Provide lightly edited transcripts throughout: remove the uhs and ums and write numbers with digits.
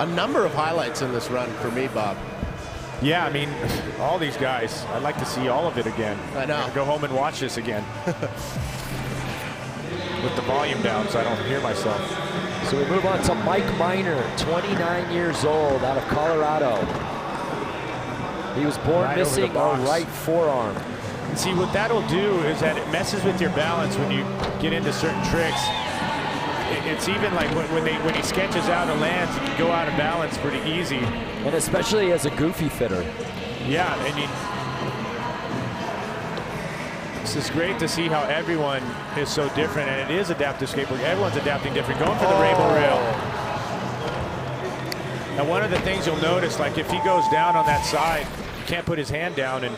A number of highlights in this run for me, Bob. Yeah, I mean, all these guys, I'd like to see all of it again. I know. Go home and watch this again. With the volume down so I don't hear myself. So we move on to Mike Miner, 29 years old, out of Colorado. He was born Right missing a right forearm. And see, what that'll do is that it messes with your balance when you get into certain tricks. It's even like when he sketches out and lands, he can go out of balance pretty easy. And especially as a goofy fitter. Yeah, and this is great to see how everyone is so different, and it is adaptive skateboarding. Everyone's adapting different. Going for the rainbow rail. And one of the things you'll notice, like if he goes down on that side, he can't put his hand down, and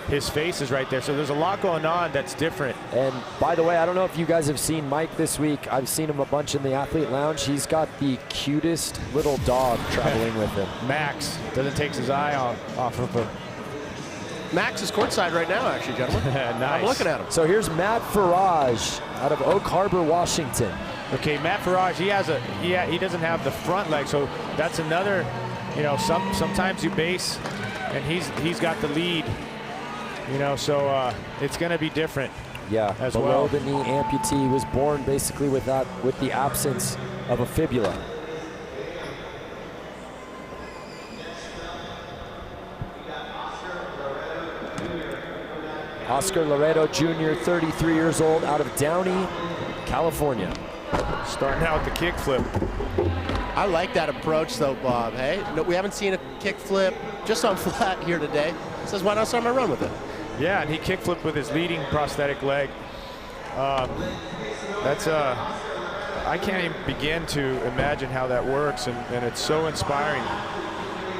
his face is right there. So there's a lot going on that's different. And by the way, I don't know if you guys have seen Mike this week. I've seen him a bunch in the athlete lounge. He's got the cutest little dog traveling with him. Max doesn't take his eye off of him. Max is courtside right now, actually, gentlemen. Nice. I'm looking at him. So here's Matt Farage out of Oak Harbor, Washington. Okay, Matt Farage, he doesn't have the front leg, so that's another, you know, sometimes you base and he's got the lead, you know, so it's going to be different. Yeah, as below well. the knee amputee. He was born basically with the absence of a fibula. Oscar Loretto Jr., 33 years old, out of Downey, California. Starting out with the kick flip. I like that approach, though, Bob. Hey, no, we haven't seen a kick flip just on flat here today. Says, why not start my run with it? Yeah, and he kick flipped with his leading prosthetic leg. I can't even begin to imagine how that works, and it's so inspiring.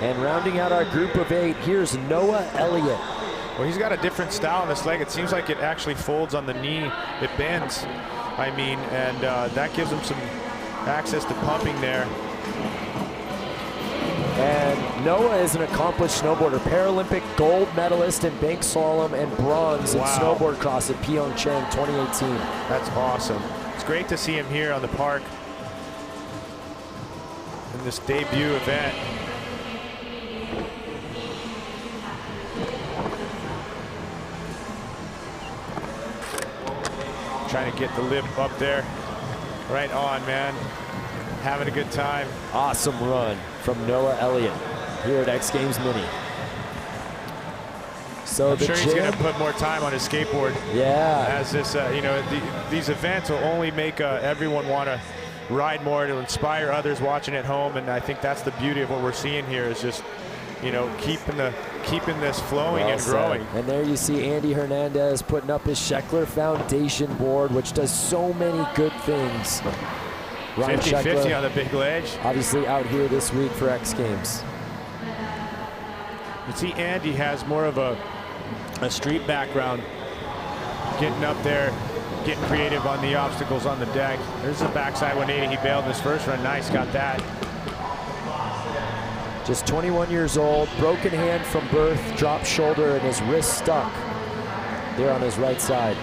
And rounding out our group of 8, here's Noah Elliott. Well, he's got a different style on this leg. It seems like it actually folds on the knee. It bends, I mean, and that gives him some access to pumping there. And Noah is an accomplished snowboarder, Paralympic gold medalist in bank slalom and bronze in snowboard cross at Pyeongchang 2018. That's awesome. It's great to see him here on the park in this debut event. Trying to get the lip up there. Right on, man. Having a good time. Awesome run from Noah Elliott here at X Games Mini. So I'm sure he's going to put more time on his skateboard. Yeah. As this, you know, these events will only make everyone want to ride more, to inspire others watching at home, and I think that's the beauty of what we're seeing here, is just, you know, keeping this flowing and growing. And there you see Andy Hernandez putting up his Sheckler Foundation board, which does so many good things. 50-50 on the big ledge. Obviously out here this week for X Games. You see Andy has more of a street background, getting up there, getting creative on the obstacles on the deck. There's a backside 180. He bailed in his first run. Nice, got that. Just 21 years old, broken hand from birth, dropped shoulder, and his wrist stuck there on his right side.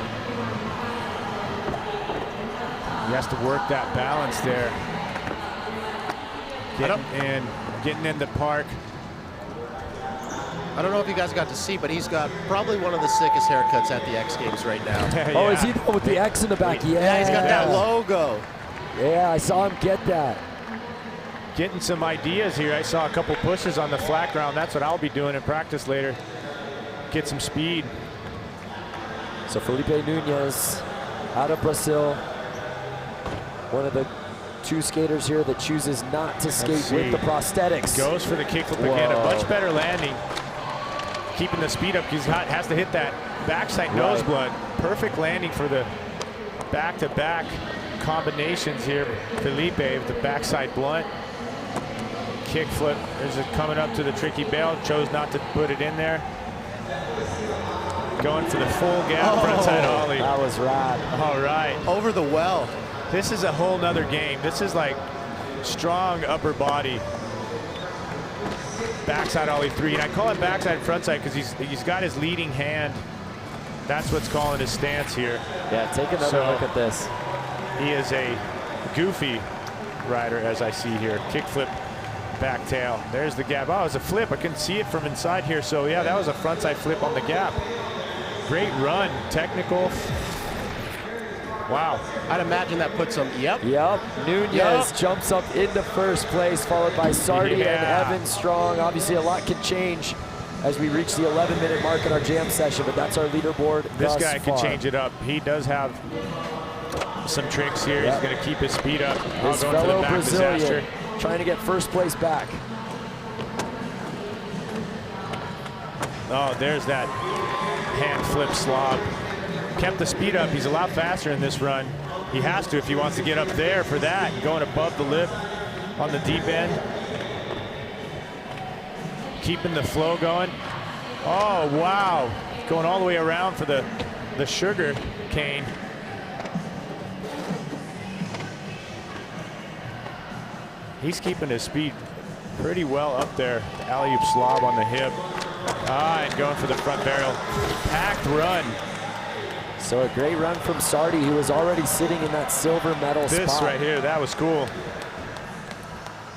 He has to work that balance there. Getting in the park. I don't know if you guys got to see, but he's got probably one of the sickest haircuts at the X Games right now. Yeah. Oh, is he with the X in the back? Yeah, he's got that logo. Yeah, I saw him get that. Getting some ideas here. I saw a couple pushes on the flat ground. That's what I'll be doing in practice later. Get some speed. So Felipe Nunez out of Brazil. One of the 2 skaters here that chooses not to skate with the prosthetics. Goes for the kickflip again. A much better landing. Keeping the speed up because he has to hit that backside nose blunt. Perfect landing for the back-to-back combinations here. Felipe with the backside blunt. Kickflip. There's it coming up to the tricky bail. Chose not to put it in there. Going for the full gap frontside ollie. That was rad. All right. Over the well. This is a whole nother game. This is like strong upper body. Backside ollie 3. And I call it backside frontside because he's got his leading hand. That's what's calling his stance here. Yeah, take another look at this. He is a goofy rider, as I see here. Kickflip back tail. There's the gap. Oh, it was a flip. I couldn't see it from inside here. So yeah, that was a frontside flip on the gap. Great run, technical. Wow. I'd imagine that puts him, Yep, Nunez jumps up into first place, followed by Sardi and Evan Strong. Obviously, a lot can change as we reach the 11-minute mark in our jam session, but that's our leaderboard. This guy can change it up. He does have some tricks here. He's going to keep his speed up. His fellow Brazilian trying to get first place back. Oh, there's that hand flip slob. Kept the speed up. He's a lot faster in this run. He has to if he wants to get up there for that. Going above the lip on the deep end. Keeping the flow going. Oh, wow. Going all the way around for the sugar cane. He's keeping his speed pretty well up there. Alley-oop slob on the hip. And going for the front barrel. Packed run. So a great run from Sardi, who was already sitting in that silver medal spot. This right here, that was cool.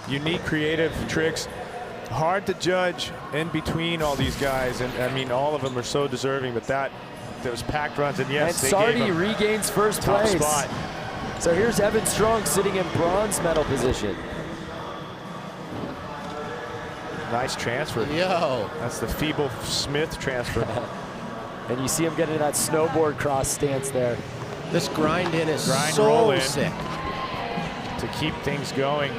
Unique, creative tricks. Hard to judge in between all these guys, and I mean, all of them are so deserving, but those packed runs, and yes, and Sardi regains first place. Spot. So here's Evan Strong sitting in bronze medal position. Nice transfer. Yo. That's the Feeble Smith transfer. And you see him getting that snowboard cross stance there. This grind in is so sick. To keep things going.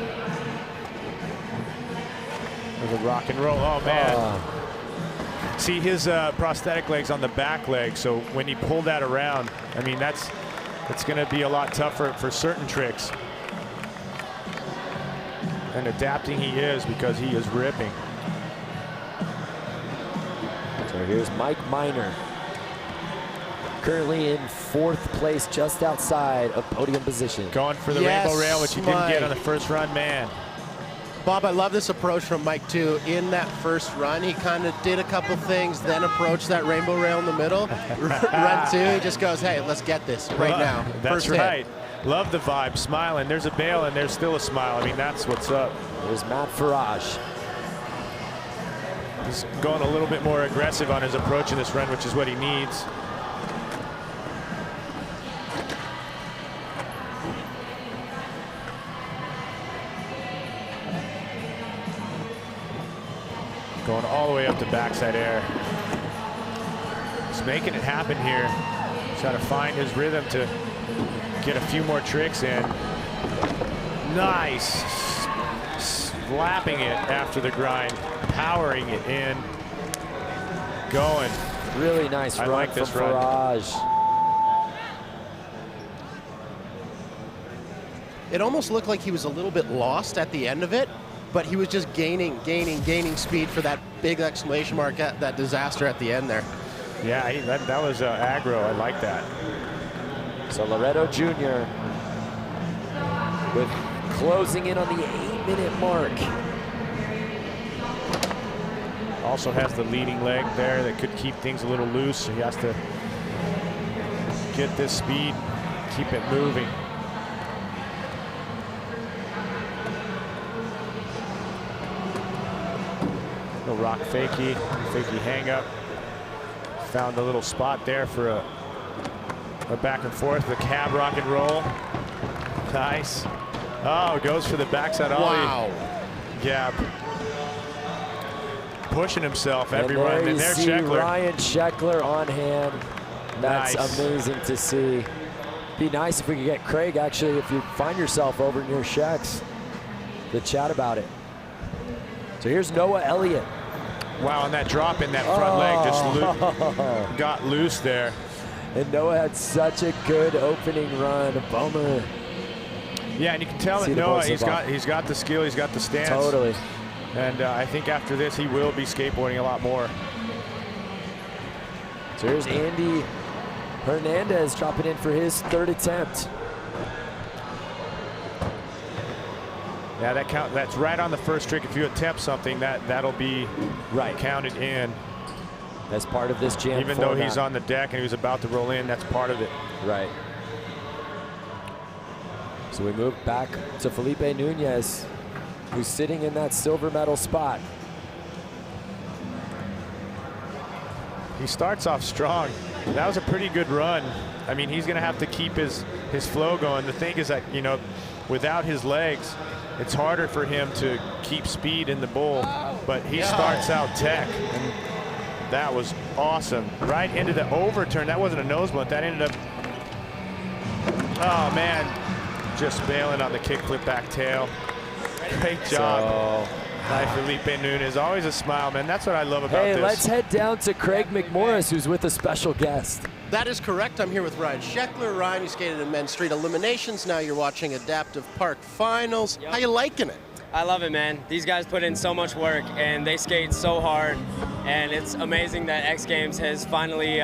With a rock and roll. Oh, man. See his prosthetic legs on the back leg, so when he pulled that around, I mean, it's going to be a lot tougher for certain tricks. And adapting he is, because he is ripping. So here's Mike Miner, currently in fourth place, just outside of podium position. Going for the rainbow rail, which he didn't get on the first run, man. Bob, I love this approach from Mike too. In that first run, he kind of did a couple things, then approached that rainbow rail in the middle. Run two, he just goes, hey, let's get this right now. That's right. Love the vibe, smiling. There's a bail and there's still a smile. I mean, that's what's up. There's Matt Farage. He's going a little bit more aggressive on his approach in this run, which is what he needs. Going all the way up to backside air. He's making it happen here. He's got to find his rhythm to get a few more tricks in. Nice. Slapping it after the grind, powering it in. Going. Really nice run like this from Farage. It almost looked like he was a little bit lost at the end of it, but he was just gaining speed for that big exclamation mark at that disaster at the end there. Yeah, that was aggro. I like that. So Loretto Jr. with closing in on the 8-minute mark. Also has the leading leg there that could keep things a little loose. So he has to get this speed, keep it moving. No rock fakie hang up. Found a little spot there for a back and forth, the cab rock and roll. Nice. Oh, goes for the backside ollie. Wow. Gap. Pushing himself every and run. There And you there's see Scheckler. Ryan Scheckler on hand. That's nice. Amazing to see. Be nice if we could get Craig, actually, if you find yourself over near Shaq's, to chat about it. So here's Noah Elliott. Wow, and that drop in that front leg just got loose there. And Noah had such a good opening run. A bummer. Yeah, and you can tell that Noah, he's got the skill, he's got the stance. Totally. And I think after this, he will be skateboarding a lot more. So here's Andy Hernandez dropping in for his third attempt. Yeah, that's right on the first trick. If you attempt something, that'll be counted in. As part of this jam Even though he's on the deck and he was about to roll in, that's part of it. Right. So we move back to Felipe Nunez. who's sitting in that silver medal spot. He starts off strong. That was a pretty good run. I mean, he's going to have to keep his flow going. The thing is that, you know, without his legs, it's harder for him to keep speed in the bull, but he starts out tech, and that was awesome. Right into the overturn. That wasn't a nose blunt. That ended up, oh man, just bailing on the kickflip back tail. Great job by Felipe Nunez. Always a smile, man. That's what I love about this. Hey, let's head down to Craig McMorris, who's with a special guest. That is correct. I'm here with Ryan Sheckler. Ryan, you skated in men's street eliminations. Now you're watching Adaptive Park finals. How you liking it? I love it, man. These guys put in so much work, and they skate so hard. And it's amazing that X Games has finally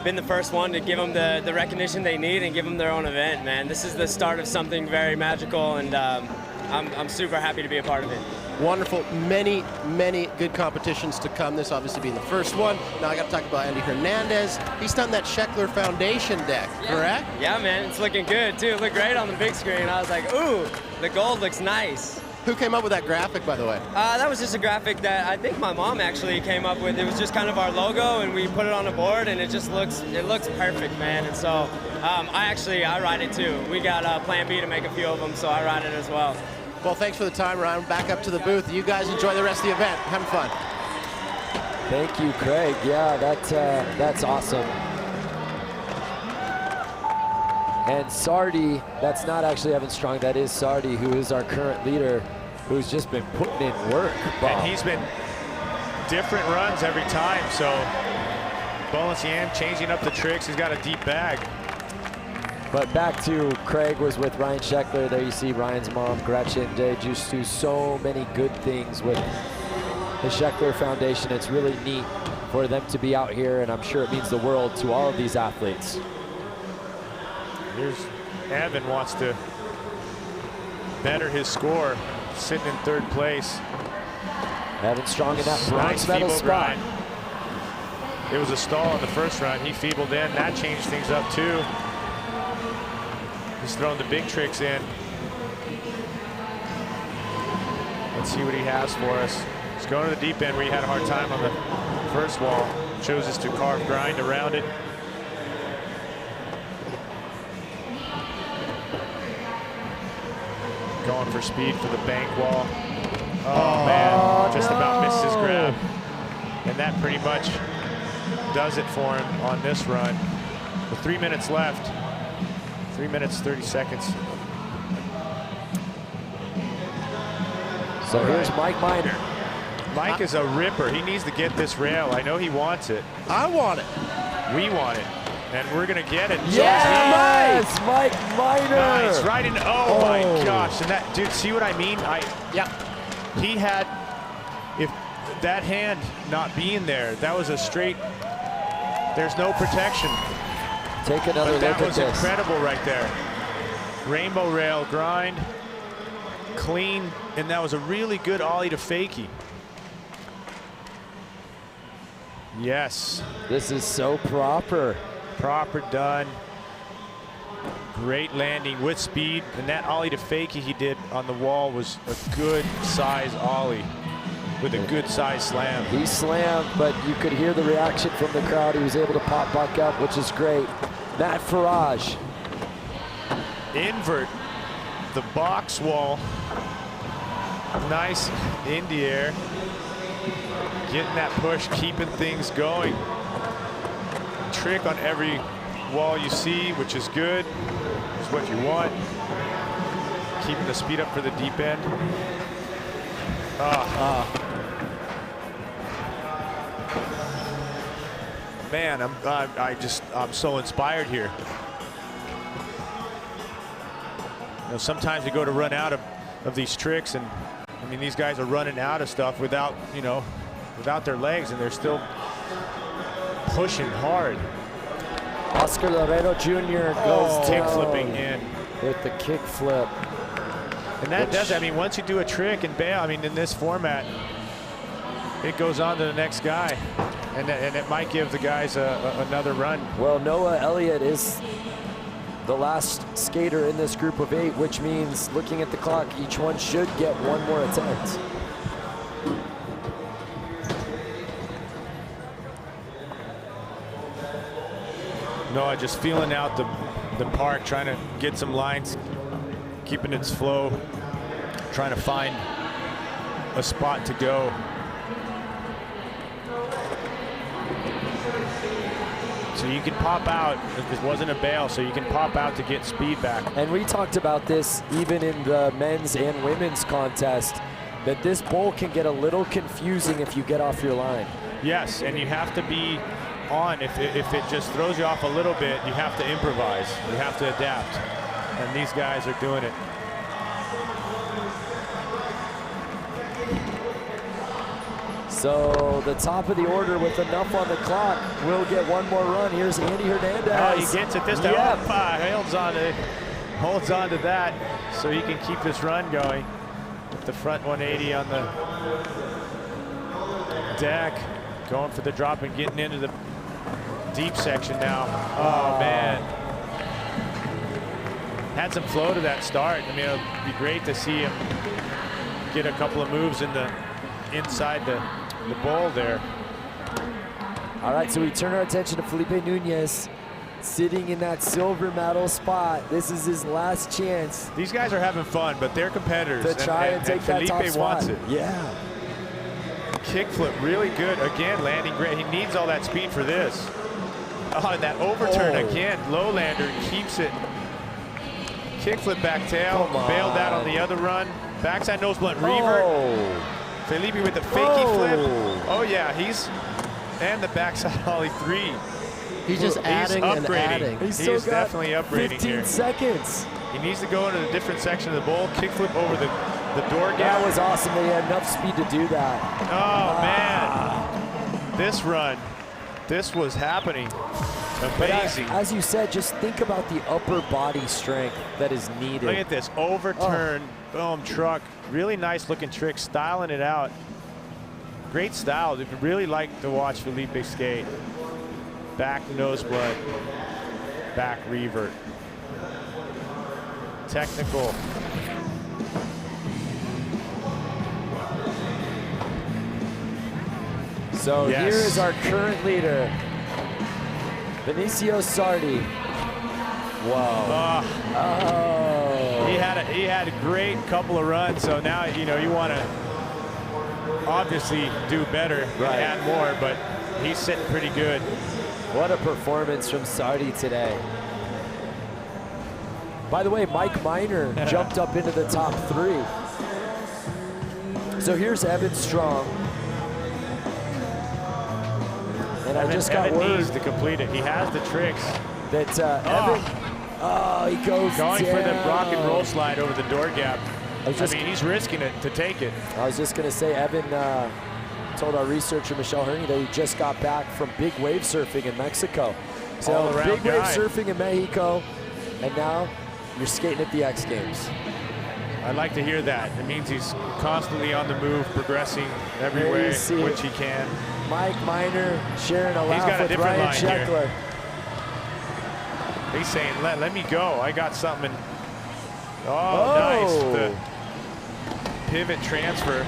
been the first one to give them the recognition they need and give them their own event, man. This is the start of something very magical, and I'm super happy to be a part of it. Wonderful. Many, many good competitions to come. This obviously being the first one. Now I got to talk about Andy Hernandez. He's done that Sheckler Foundation deck, correct? Yeah, man. It's looking good, too. It looked great on the big screen. I was like, ooh, the gold looks nice. Who came up with that graphic, by the way? That was just a graphic that I think my mom actually came up with. It was just kind of our logo, and we put it on a board, and it looks perfect, man. And so I ride it too. We got Plan B to make a few of them, so I ride it as well. Well, thanks for the time, Ryan. Back up to the booth. You guys enjoy the rest of the event. Having fun. Thank you, Craig. Yeah, that's awesome. And Sardi, that's not actually Evan Strong, that is Sardi, who is our current leader, who's just been putting in work. Bob. And he's been different runs every time, so Bolancian changing up the tricks. He's got a deep bag. But back to Craig was with Ryan Sheckler. There you see Ryan's mom, Gretchen. They just do so many good things with the Sheckler Foundation. It's really neat for them to be out here, and I'm sure it means the world to all of these athletes. Here's Evan wants to better his score, sitting in third place. Evan Strong in that bronze medal spot. Grind. It was a stall in the first round. He feebled in. That changed things up too. He's throwing the big tricks in. Let's see what he has for us. He's going to the deep end where he had a hard time on the first wall. Chooses to carve grind around it. Going for speed for the bank wall. Oh man, just about missed his grab. And that pretty much does it for him on this run. With 3 minutes left. 3 minutes, 30 seconds. So here's Mike Miner. Mike is a ripper. He needs to get this rail. I know he wants it. I want it. We want it. And we're going to get it. Yes, Mike Miner. Nice, right in. Oh my gosh. And that, dude, see what I mean? He had, if that hand not being there, that was a straight, there's no protection. Take another look at this. That was incredible right there. Rainbow rail grind, clean, and that was a really good ollie to fakie. Yes. This is so proper. Proper done. Great landing with speed, and that ollie to fakie he did on the wall was a good size ollie with a good size slam. He slammed, but you could hear the reaction from the crowd. He was able to pop back up, which is great. Matt Farage. Invert the box wall. Nice in the air. Getting that push, keeping things going. Trick on every wall you see, which is good. Is what you want. Keeping the speed up for the deep end. Man, I'm so inspired here. You know, sometimes you go to run out of these tricks, and I mean these guys are running out of stuff without, you know, without their legs, and they're still pushing hard. Oscar Loretto Jr. goes kick flipping in with the kick flip. And that does, I mean, once you do a trick and bail, I mean, in this format, it goes on to the next guy. And it might give the guys another run. Well, Noah Elliott is the last skater in this group of 8, which means, looking at the clock, each one should get one more attempt. Noah just feeling out the park, trying to get some lines, keeping its flow, trying to find a spot to go. So you can pop out. It wasn't a bail, so you can pop out to get speed back. And we talked about this even in the men's and women's contest, that this bowl can get a little confusing if you get off your line. Yes, and you have to be on. If it just throws you off a little bit, you have to improvise. You have to adapt. And these guys are doing it. So the top of the order with enough on the clock will get one more run. Here's Andy Hernandez. Oh, he gets it this time. Yep. Holds on to that so he can keep this run going. With the front 180 on the deck. Going for the drop and getting into the deep section now. Oh, man. Had some flow to that start. I mean, it would be great to see him get a couple of moves in the inside the bowl there. All right, so we turn our attention to Felipe Nunez, sitting in that silver medal spot. This is his last chance. These guys are having fun, but they're competitors. To try and take that top Felipe spot. wants it. Yeah. Kickflip, really good. Again, landing great. He needs all that speed for this. Oh, and that overturn again. Lowlander keeps it. Kickflip back tail. Bailed out on the other run. Backside nose blunt revert. Oh. Felipe with the fakey flip. Oh yeah, and the backside ollie 3. He's just adding and upgrading. adding. He's He is definitely upgrading 15 here. seconds. He needs to go into a different section of the bowl. Kickflip over the door gap. That was awesome that he had enough speed to do that. Oh man, this run, this was happening. Amazing. But as you said, just think about the upper body strength that is needed. Look at this, overturn, boom, truck. Really nice looking trick, styling it out. Great style. I really like to watch Felipe skate. Back nose blood, back revert. Technical. So Yes. here is our current leader, Benicio Sardi. Wow. Oh. He had a great couple of runs, so now you want to obviously do better, Right. add more, but he's sitting pretty good. What a performance from Sardi today. By the way, Mike Miner jumped up into the top 3. So here's Evan Strong. And I just got Evan word needs to complete it. He has the tricks. that Evan, he goes Going for the down. rock and roll slide over the door gap. I mean, he's risking it to take it. I was just gonna say, Evan told our researcher, Michelle Herney, that he just got back from big wave surfing in Mexico. So All-around big wave guy. surfing in Mexico, and now you're skating at the X Games. I'd like to hear that. It means he's constantly on the move, progressing every There you way see which it. he can. Mike Miner sharing a He's laugh got a with different Ryan line here. Sheckler. He's saying, let me go. I got something. Nice. The pivot transfer.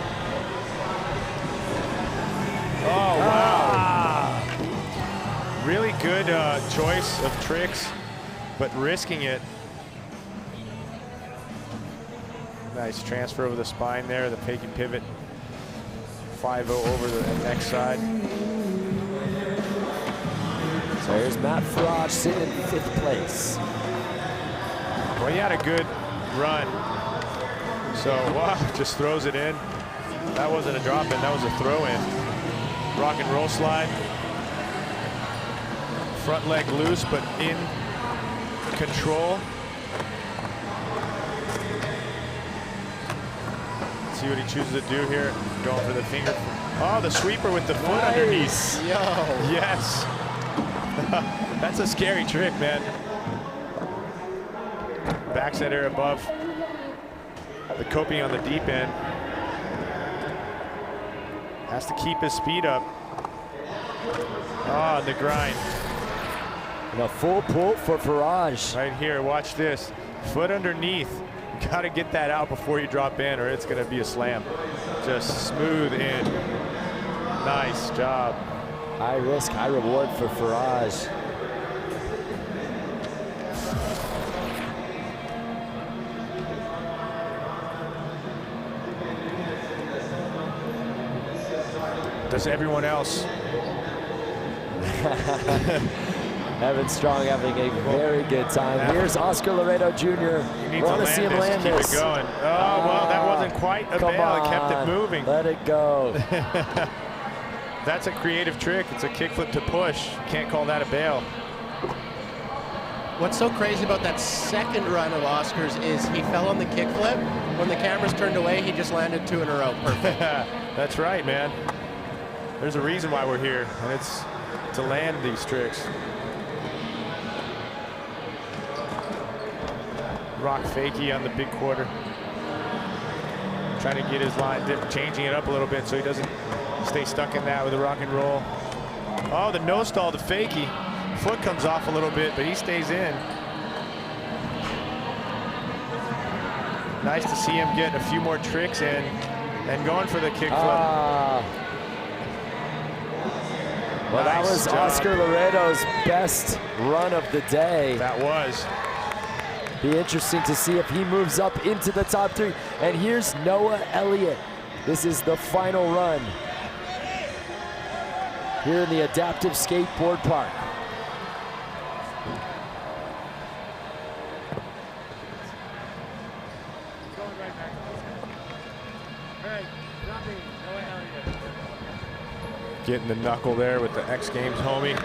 Oh, wow. Really good choice of tricks, but risking it. Nice transfer over the spine there, the fake and pivot. 5-0 over the next side. So here's Matt Farage sitting in 5th place. Well, he had a good run. So, wow, just throws it in. That wasn't a drop in, that was a throw in. Rock and roll slide. Front leg loose, but in control. See what he chooses to do here. Going for the finger. Oh, the sweeper with the foot underneath. Yo. Yes. That's a scary trick, man. Backside air above. The coping on the deep end. Has to keep his speed up. Oh, the grind. And a full pull for Faraj. Right here, watch this. Foot underneath. You gotta get that out before you drop in or it's gonna be a slam. Just smooth in. Nice job. High risk, high reward for Faraj. Does everyone else? Evan Strong having a very good time. Here's Oscar Loretto Jr. Want to see him land keep this. it going. Oh, well, that wasn't quite a bail. It kept it moving. Let it go. That's a creative trick. It's a kickflip to push. Can't call that a bail. What's so crazy about that second run of Oscar's is he fell on the kickflip. When the cameras turned away, he just landed 2 in a row. Perfect. That's right, man. There's a reason why we're here, and it's to land these tricks. Rock fakie on the big quarter. Trying to get his line, changing it up a little bit so he doesn't stay stuck in that with the rock and roll. Oh, the no stall to fakie. Foot comes off a little bit, but he stays in. Nice to see him get a few more tricks in and going for the kickflip. Well, nice that was job. Oscar Loretto's best run of the day. That was. Be interesting to see if he moves up into the top 3. And here's Noah Elliott. This is the final run here in the Adaptive Skateboard Park. Getting the knuckle there with the X Games homie.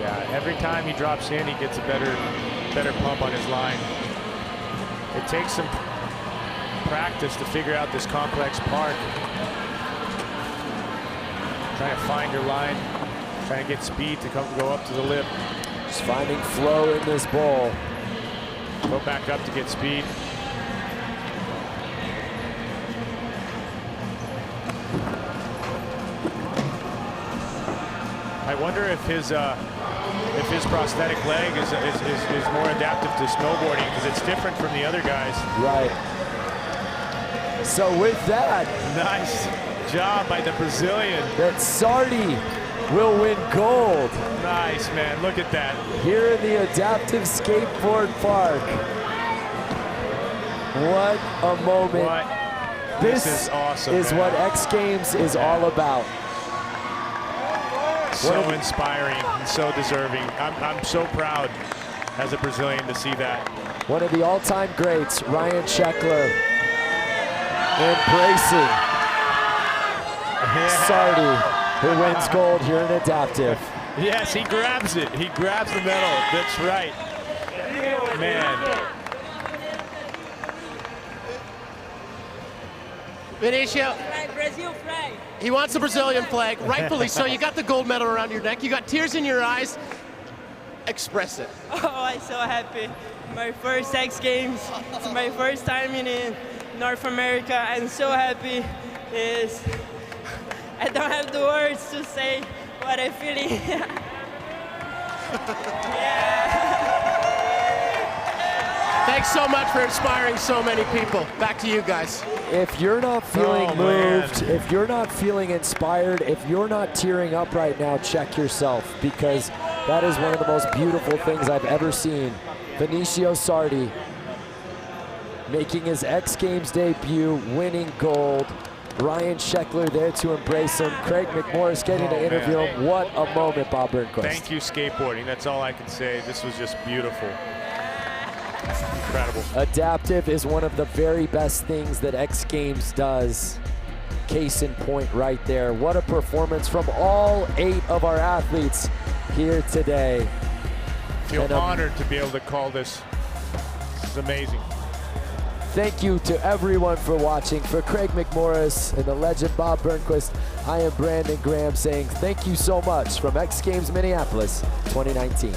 Yeah, every time he drops in, he gets a better pump on his line. It takes some practice to figure out this complex park. Trying to find your line. Trying to get speed to go up to the lip. Just finding flow in this bowl. Go back up to get speed. I wonder if his prosthetic leg is more adaptive to snowboarding because it's different from the other guys. Right. So with that, nice job by the Brazilian. That Sardi will win gold. Nice, man. Look at that. Here in the Adaptive Skateboard Park. What a moment. This is awesome, is man. what X Games is all about. So inspiring and so deserving. I'm so proud as a Brazilian to see that. One of the all-time greats, Ryan Sheckler, embracing Sardi, who wins gold here in Adaptive. Yes, he grabs it. He grabs the medal. That's right. Man. Benicio. Brazil flag. He wants the Brazilian flag, rightfully so. You got the gold medal around your neck. You got tears in your eyes. Express it. Oh, I'm so happy. My first X Games. It's my first time in North America. I'm so happy. I don't have the words to say what I'm feeling. Thanks so much for inspiring so many people. Back to you guys. If you're not feeling moved, if you're not feeling inspired, if you're not tearing up right now, check yourself, because that is one of the most beautiful things I've ever seen. Benicio Sardi making his X Games debut, winning gold. Ryan Sheckler there to embrace him. Craig McMorris getting to interview him. What a moment, Bob Burnquist. Thank you, skateboarding. That's all I can say. This was just beautiful. Incredible. Adaptive is one of the very best things that X Games does. Case in point right there. What a performance from all 8 of our athletes here today. I feel honored to be able to call this. This is amazing. Thank you to everyone for watching. For Craig McMorris and the legend Bob Burnquist, I am Brandon Graham saying thank you so much from X Games Minneapolis 2019.